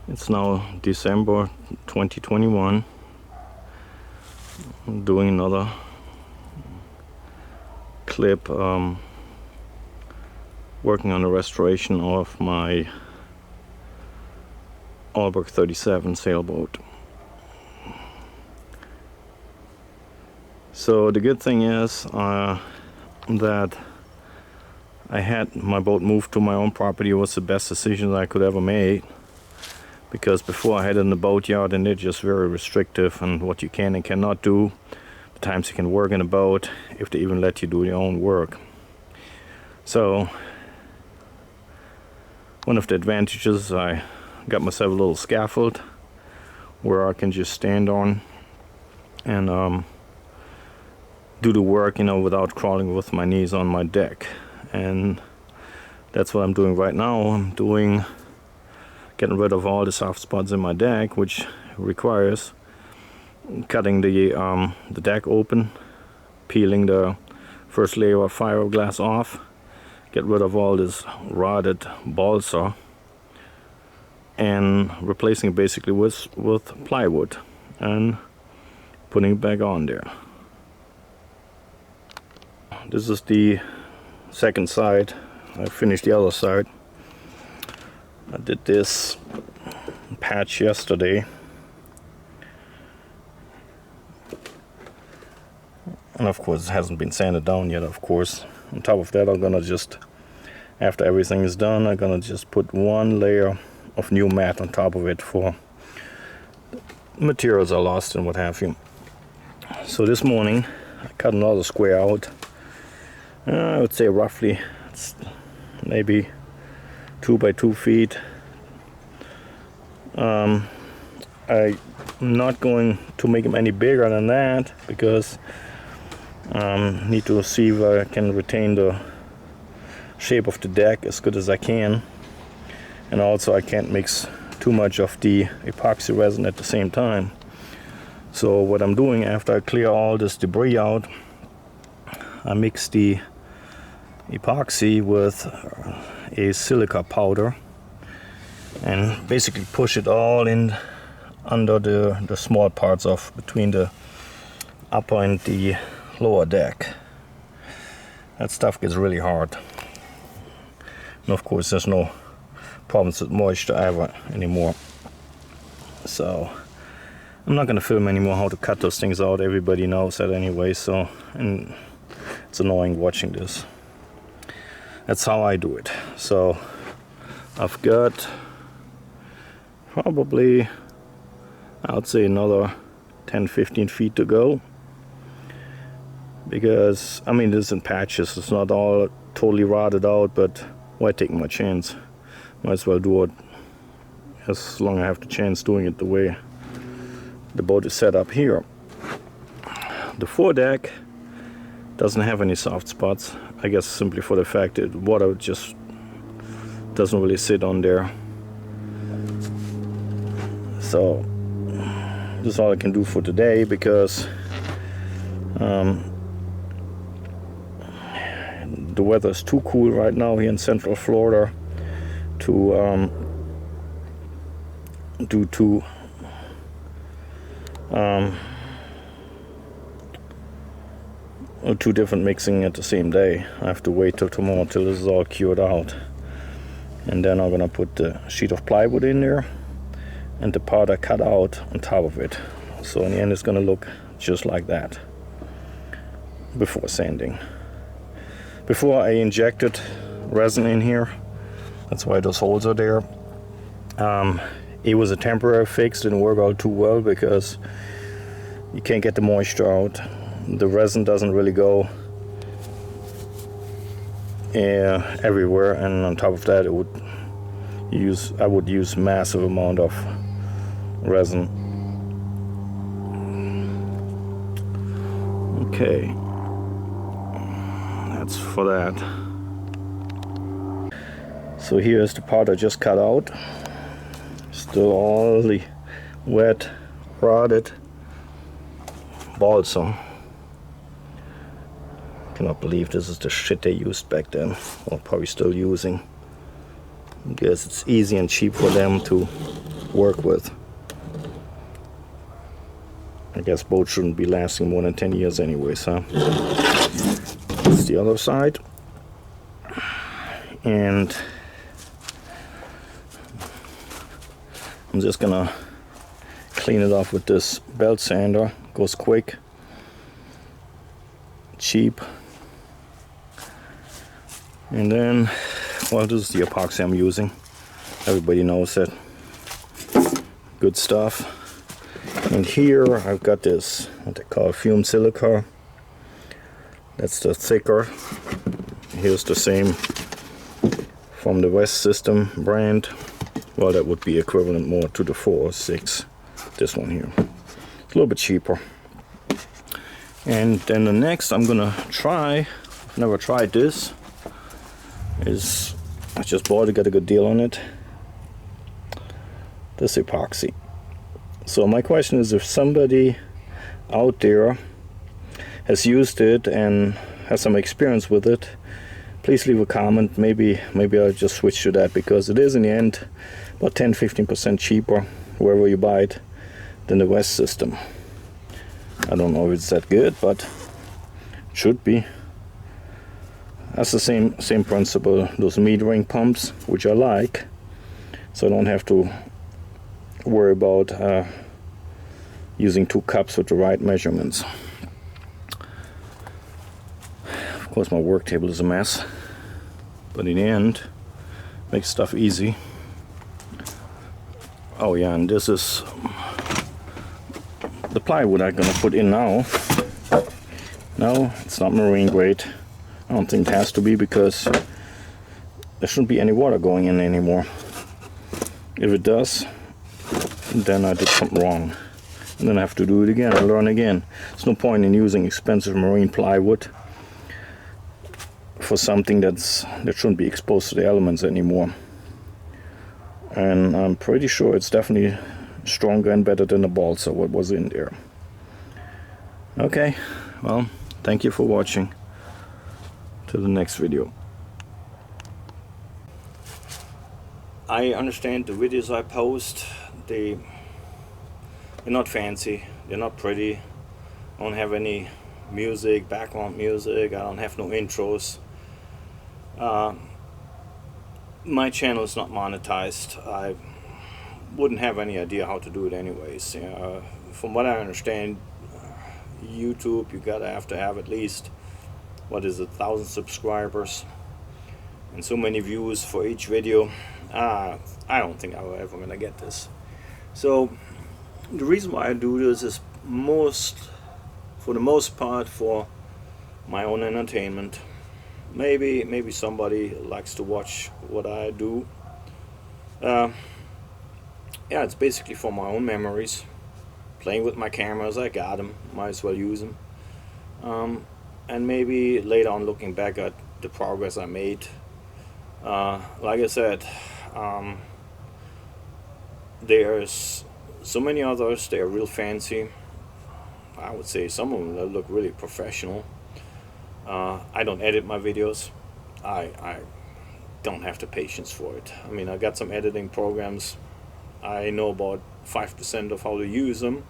It's now December 2021. I'm doing another clip working on the restoration of my ALBERG 37 sailboat. So the good thing is that I had my boat moved to my own property. It was the best decision I could ever make, because before I had it in the boatyard and they're just very restrictive on what you can and cannot do, the times you can work in a boat, if they even let you do your own work. So one of the advantages, I got myself a little scaffold where I can just stand on and do the work, without crawling with my knees on my deck. And that's what I'm doing right now. I'm getting rid of all the soft spots in my deck, which requires cutting the deck open, peeling the first layer of fiberglass off, get rid of all this rotted balsa, and replacing it basically with plywood and putting it back on there. This is the second side. I finished the other side. I did this patch yesterday, and of course it hasn't been sanded down yet. Of course, on top of that, I'm gonna just, after everything is done, I'm gonna just put one layer of new mat on top of it for materials are lost and what have you. So this morning I cut another square out. I would say roughly it's maybe 2 by 2 feet. I'm not going to make them any bigger than that, because I need to see if I can retain the shape of the deck as good as I can, and also I can't mix too much of the epoxy resin at the same time. So what I'm doing, after I clear all this debris out, I mix the epoxy with a silica powder and basically push it all in under the small parts of between the upper and the lower deck. That stuff gets really hard, and of course there's no problems with moisture ever anymore. So I'm not going to film anymore how to cut those things out. Everybody knows that anyway, so, and it's annoying watching this. That's how I do it. So I've got probably, I would say, another 10-15 feet to go, because I mean, this is in patches. It's not all totally rotted out, but why take my chance? Might as well do it as long as I have the chance doing it the way the boat is set up here. The foredeck doesn't have any soft spots, I guess simply for the fact that water just doesn't really sit on there. So this is all I can do for today, because the weather is too cool right now here in Central Florida to do two different mixing at the same day. I have to wait till tomorrow till this is all cured out, and then I'm gonna put the sheet of plywood in there and the powder cut out on top of it. So in the end it's gonna look just like that before sanding. Before I injected resin in here, that's why those holes are there. It was a temporary fix, didn't work out too well because you can't get the moisture out. The resin doesn't really go everywhere, and on top of that, I would use massive amount of resin. Okay, that's for that. So here's the part I just cut out. Still all the wet, rotted balsa. Cannot believe this is the shit they used back then, or probably still using. I guess it's easy and cheap for them to work with. I guess boats shouldn't be lasting more than 10 years anyways, huh? That's the other side. And I'm just gonna clean it off with this belt sander. Goes quick, cheap. And then, well, this is the epoxy I'm using. Everybody knows it. Good stuff. And here I've got this, what they call fume silica. That's the thicker. Here's the same from the West System brand. Well, that would be equivalent more to the 406. This one here. It's a little bit cheaper. And then the next I'm gonna try, I've never tried this, is I just bought it, got a good deal on it. This epoxy. So my question is, if somebody out there has used it and has some experience with it, please leave a comment. Maybe I'll just switch to that, because it is in the end about 10-15% cheaper wherever you buy it than the West System. I don't know if it's that good, but it should be. That's the same principle, those metering pumps, which I like, so I don't have to worry about using 2 cups with the right measurements. Of course my work table is a mess, but in the end makes stuff easy. Oh yeah, and this is the plywood I'm gonna put in now. No, it's not marine grade. I don't think it has to be, because there shouldn't be any water going in anymore. If it does, then I did something wrong, and then I have to do it again and learn again. There's no point in using expensive marine plywood for something that shouldn't be exposed to the elements anymore. And I'm pretty sure it's definitely stronger and better than the balsa what was in there. Okay, well, thank you for watching. To the next video. I understand the videos I post, they're not fancy, they're not pretty. I don't have any music, background music, I don't have no intros. My channel is not monetized. I wouldn't have any idea how to do it anyways. From what I understand, YouTube, you gotta have to have at least, what is it, 1,000 subscribers and so many views for each video. I don't think I'm ever gonna get this. So the reason why I do this is for the most part for my own entertainment. Maybe somebody likes to watch what I do. Yeah, it's basically for my own memories. Playing with my cameras, I got them, might as well use them. And maybe later on looking back at the progress I made. Like I said, there's so many others, they're real fancy. I would say some of them look really professional. I don't edit my videos. I don't have the patience for it. I mean, I got some editing programs. I know about 5% of how to use them.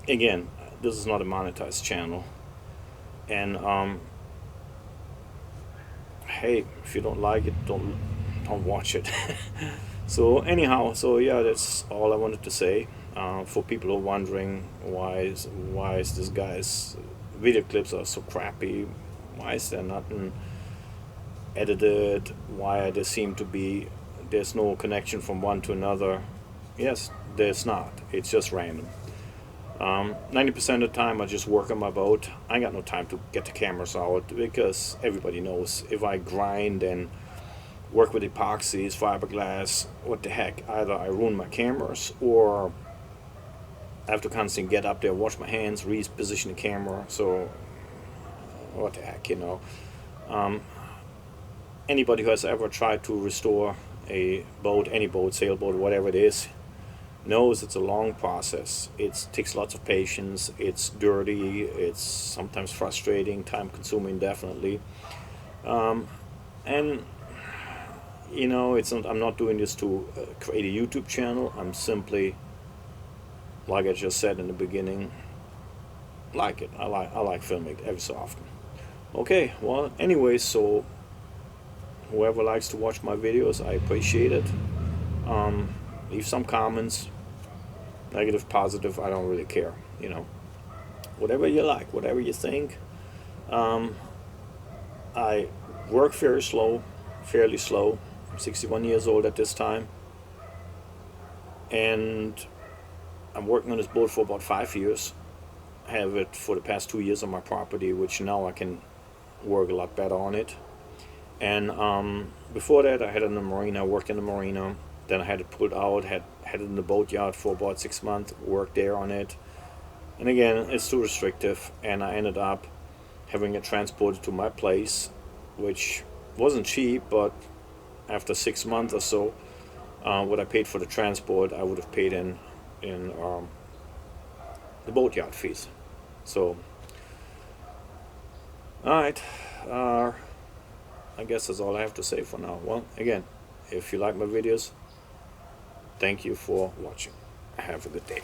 Again, this is not a monetized channel, and hey, if you don't like it, don't watch it. So anyhow, so yeah, that's all I wanted to say. For people who are wondering why is this guy's video clips are so crappy, why is there nothing edited, why there seem to be there's no connection from one to another. Yes, there's not, it's just random. 90% of the time I just work on my boat. I ain't got no time to get the cameras out, because everybody knows if I grind and work with epoxies, fiberglass, what the heck, either I ruin my cameras or I have to constantly get up there, wash my hands, reposition the camera. So what the heck, you know. Anybody who has ever tried to restore a boat, any boat, sailboat, whatever it is, knows it's a long process. It takes lots of patience, it's dirty, it's sometimes frustrating, time consuming, definitely. And you know, it's not, I'm not doing this to create a YouTube channel. I'm simply, like I just said in the beginning, like it. I like filming it every so often. Okay, well, anyway, so whoever likes to watch my videos, I appreciate it. Leave some comments, negative, positive, I don't really care, you know. Whatever you like, whatever you think. I work fairly slow. I'm 61 years old at this time. And I'm working on this boat for about 5 years. I have it for the past 2 years on my property, which now I can work a lot better on it. And before that, I had it in the marina, worked in the marina. Then I had it pulled out, had it in the boatyard for about 6 months, worked there on it. And again, it's too restrictive, and I ended up having it transported to my place, which wasn't cheap, but after 6 months or so, what I paid for the transport, I would have paid in the boatyard fees. So, alright, I guess that's all I have to say for now. Well, again, if you like my videos, thank you for watching. Have a good day.